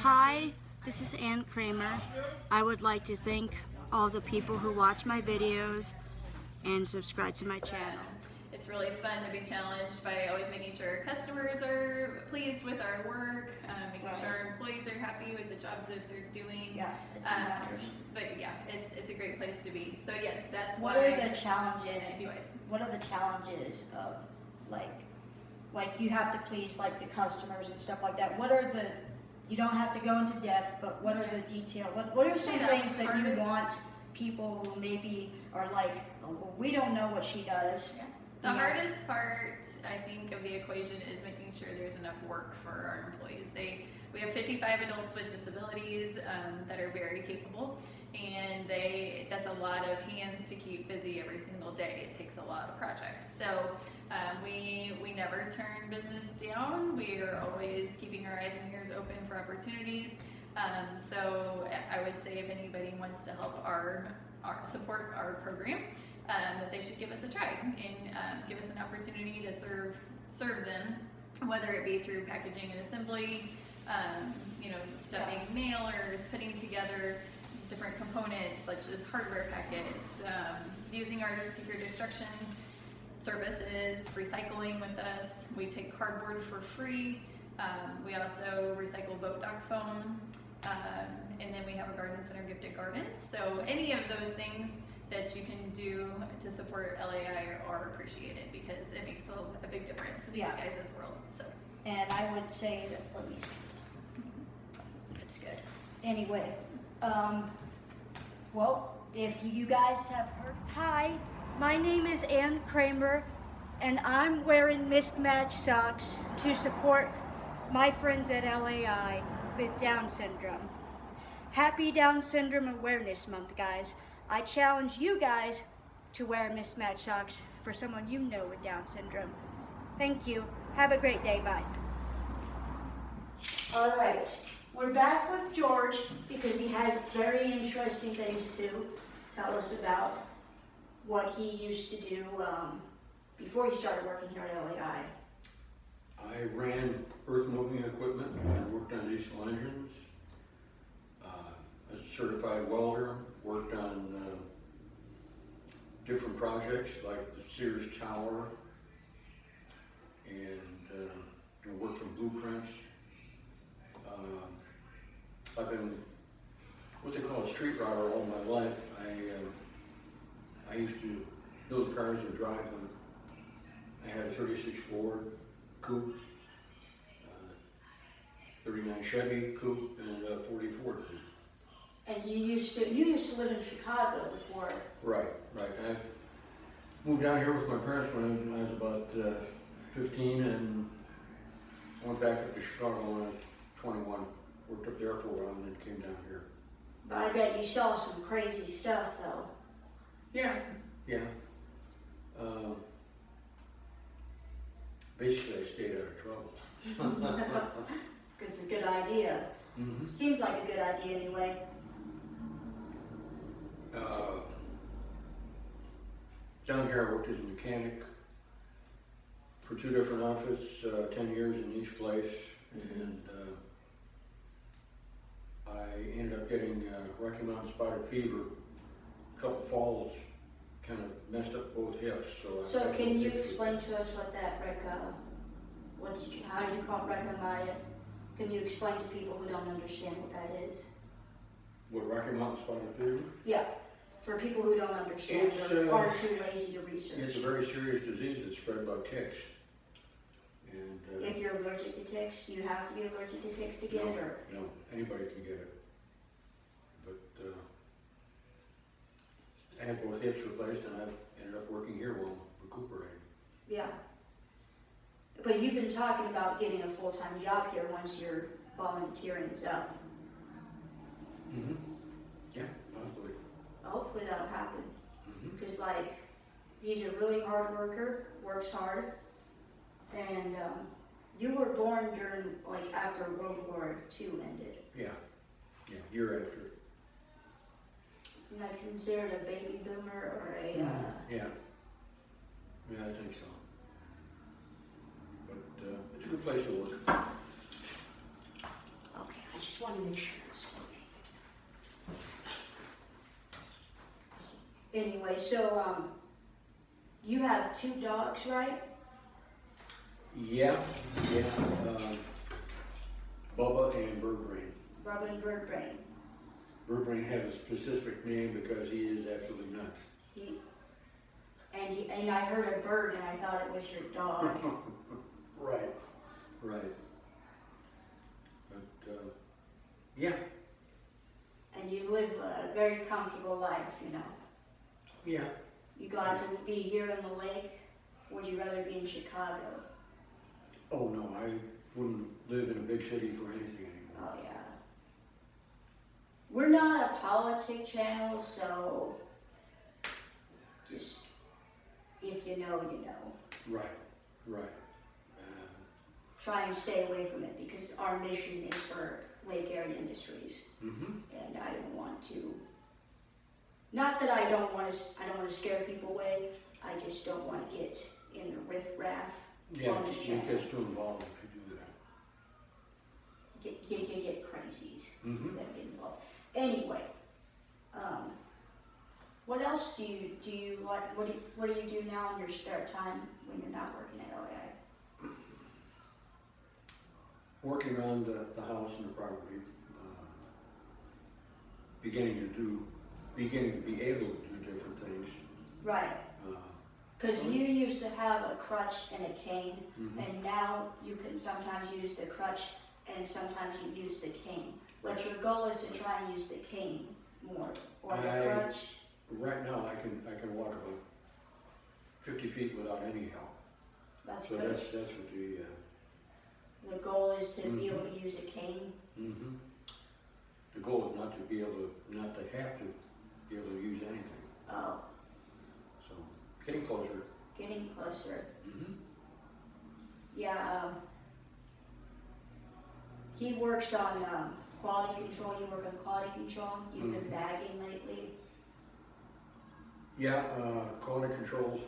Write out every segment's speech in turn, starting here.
Hi, this is Kramer. I would like to thank all the people who watch my videos and subscribe to my channel. It's really fun to be challenged by always making sure customers are pleased with our work, making sure our employees are happy with the jobs that they're doing. Yeah, it's matters. But yeah, it's a great place to be. So yes, that's What why are the challenges? I enjoy it. What are the challenges of like you have to please like the customers and stuff like that? What are the, you don't have to go into depth, but what are the detail? What are some things that you want people who maybe are like, oh, well, we don't know what she does? Yeah. The hardest part, I think, of the equation is making sure there's enough work for our employees. We have 55 adults with disabilities that are very capable, and that's a lot of hands to keep busy every single day. It takes a lot of projects. So we never turn business down. We are always keeping our eyes and ears open for opportunities. So I would say if anybody wants to help support our program, that they should give us a try and give us an opportunity to serve them, whether it be through packaging and assembly, stuffing mailers, putting together different components such as hardware packets, using our secure destruction services, recycling with us. We take cardboard for free. We also recycle boat dock foam, and then we have a garden center gifted gardens. So any of those things that you can do to support LAI are appreciated because it makes a big difference in these guys' world. So. And I would say that, let me see. That's good. Anyway, well, if you guys have heard. Hi, my name is Kramer, and I'm wearing mismatched socks to support my friends at LAI with Down syndrome. Happy Down Syndrome Awareness Month, guys. I challenge you guys to wear mismatched socks for someone you know with Down syndrome. Thank you. Have a great day. Bye. All right. We're back with George because he has very interesting things to tell us about what he used to do before he started working here at LAI. I ran earth moving equipment and worked on diesel engines. As a certified welder, worked on different projects like the Sears Tower, and worked from blueprints. I've been what's it called, a street rodder all my life. I used to build cars and drive them. I had a 36 Ford coupe, 39 Chevy coupe, and a 40 Ford coupe. And you used to live in Chicago before. Right. I moved down here with my parents when I was about 15, and went back up to Chicago when I was 21. Worked up there for a while and then came down here. But I bet you saw some crazy stuff, though. Yeah. Basically, I stayed out of trouble. It's a good idea. Mm-hmm. Seems like a good idea anyway. Down here, I worked as a mechanic for 2 different outfits, 10 years in each place, and I ended up getting Rocky Mountain spotted fever. A couple falls kind of messed up both hips. So can you explain to us what that how did you call it Recca? Can you explain to people who don't understand what that is? What, Rocky Mountain spotted fever? Yeah, for people who don't understand or are too lazy to research. It's a very serious disease that's spread by ticks. And if you're allergic to ticks, you have to be allergic to ticks to get it, or? No, anybody can get it. But I had both hips replaced, and I ended up working here while recuperating. Yeah. But you've been talking about getting a full-time job here once your volunteering's up. Mm-hmm. Yeah, possibly. Hopefully that'll happen. Because he's a really hard worker, works hard, and you were born during, after World War II ended. Yeah, year after. Isn't that considered a baby boomer or a... Yeah, I think so. But it's a good place to work. Okay, I just just want to make sure it's anyway, so you have 2 dogs, right? Yeah, Bubba and Birdbrain. Bubba and Birdbrain. Birdbrain has a specific name because he is absolutely nuts. And I heard a bird and I thought it was your dog. Right. But, yeah. And you live a very comfortable life, you know. Yeah. You glad to be here in the lake? Would you rather be in Chicago? Oh, no, I wouldn't live in a big city for anything anymore. Oh, yeah. We're not a politic channel, so just, if you know, you know. Right. Try and stay away from it because our mission is for lake area industries. And I don't want to, not that I don't want to scare people away, I just don't want to get in the riff-raff on this channel. Yeah, it gets too involved if you do that. Get crazies that get involved. Anyway, what else do you like? What do you do now in your spare time when you're not working at LAI? Working around the house and the property, beginning to be able to do different things. Right. Because you used to have a crutch and a cane, and now you can sometimes use the crutch and sometimes you use the cane. But your goal is to try and use the cane more, or the crutch. Right now, I can walk about 50 feet without any help. That's so good. that's what The goal is to be able to use a cane. The goal is not to have to be able to use anything. Oh. So getting closer. Getting closer. Yeah. He works on quality control. You work on quality control. You've been bagging lately. Yeah, quality control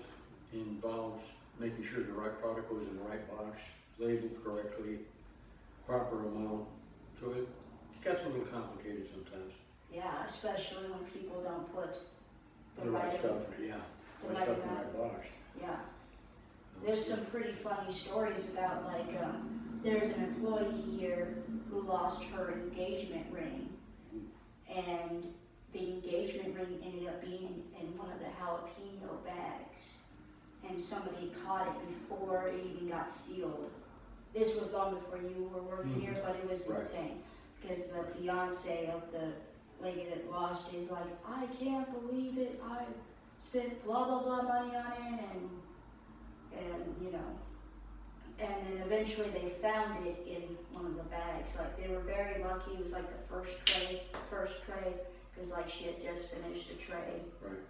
involves making sure the right product goes in the right box, labeled correctly, proper amount. So it gets a little complicated sometimes. Yeah, especially when people don't put The right stuff, yeah. The Right right stuff in the right box. Yeah. There's some pretty funny stories about, like, there's an employee here who lost her engagement ring, and the engagement ring ended up being in one of the jalapeno bags, and somebody caught it before it even got sealed. This was long before you were working here, but it was insane, because the fiance of the lady that lost it is like, I can't believe it, I spent blah blah blah money on it, and you know, and then eventually they found it in one of the bags. Like, they were very lucky. It was like the first tray, because like she had just finished a tray. Right.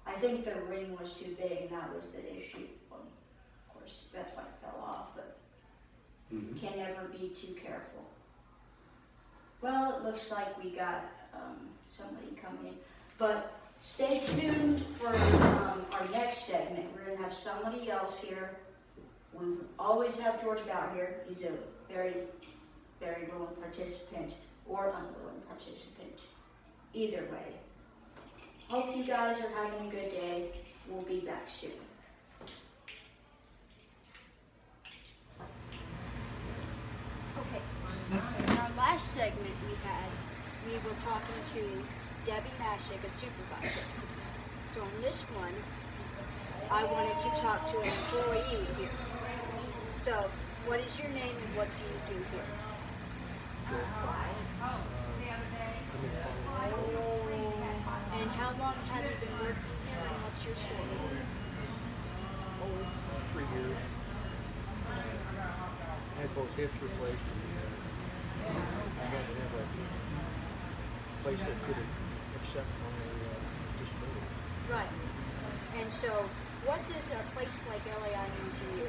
I think the ring was too big, and that was the issue. Well, of course, that's why it fell off, but can never be too careful. Well, it looks like we got somebody coming in, but stay tuned for our next segment. We're going to have somebody else here. We always have George Bauer here. He's a very, very willing participant or unwilling participant. Either way. Hope you guys are having a good day. We'll be back soon. Okay. In our last segment we were talking to Debbie Mashik, a supervisor. So in this one, I wanted to talk to an employee here. So, what is your name and what do you do here? And how long have you been working here and what's your story? 3 years. I had both hips replaced. I had to have a place that could accept my disability. Right. And so, what does a place like LAI mean to you?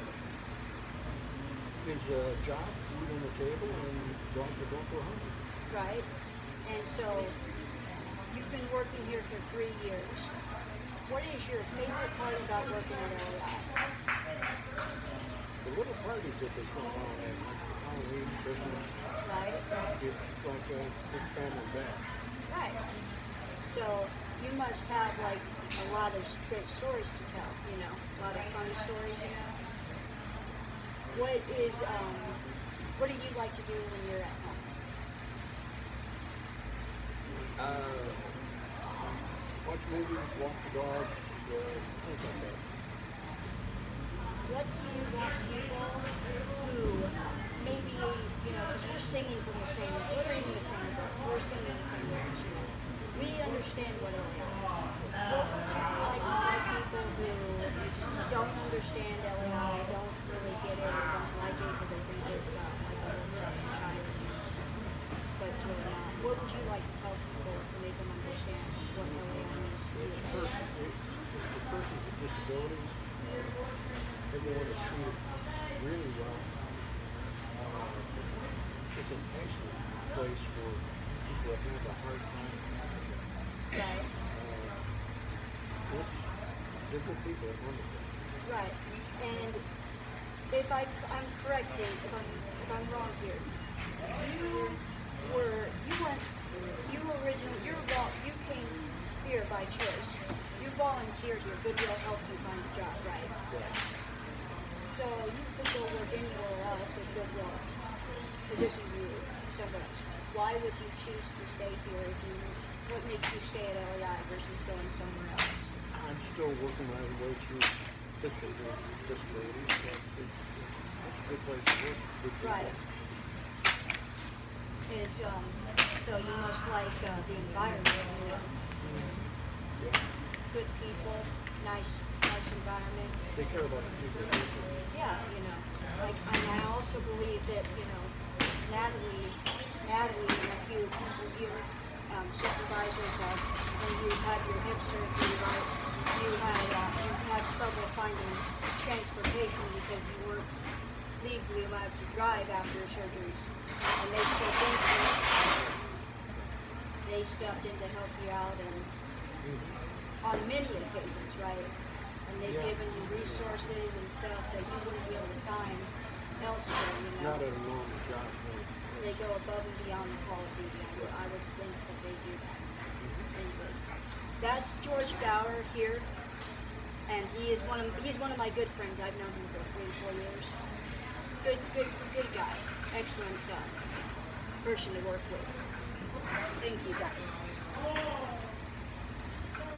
Is a job, food on the table, and dogs that don't go hungry. Right. And so, you've been working here for 3 years. What is your favorite part about working at LAI? The little parties that they throw around, and how Halloween, Christmas, Right, right. it's like a big family bash. Right. So you must have like a lot of great stories to tell, you know, a lot of funny stories, you know. What do you like to do when you're at home? Watch movies, walk the dogs, things like that. What do you want people who maybe, you know, because we're singing from the same, we're reading the same book, we're singing the same lyrics, you know. We understand what it is. What would you like to tell people who don't understand LAI, don't really get it, or don't like it because they think it's like a little child, but really not? What would you like to tell people to make them understand what LAI means to you? It's the persons with disabilities. Everyone is treated really well. It's an excellent place for people that have a hard time. Right. They're good people, they're wonderful. Right. And if I'm correcting, if I'm wrong here, you came here by choice. You volunteered here. Goodwill helped you find a job, right? Yeah. So you could go work anywhere else at Goodwill. Position you somewhere else. Why would you choose to stay here what makes you stay at LEI versus going somewhere else? I'm still working my way through physical disabilities, so it's a good place to work. Good people. Right. It's so you must like the environment, you know. Yeah. Good people, nice environment. They care about the people. Yeah, you know. Like, and I also believe that, you know, Natalie, and a few people here, supervisors, when you had your hip surgery, right, you had trouble finding transportation because you weren't legally allowed to drive after surgeries. And they stepped in to help you out, and on many occasions, right? And they've given you resources and stuff that you wouldn't be able to find elsewhere, you know. Not at a normal job, no. They go above and beyond the call of duty. I would think that they do that. Anyway, that's George Gower here, and he's one of my good friends. I've known him for 3 or 4 years. Good guy. Excellent person to work with. Thank you, guys.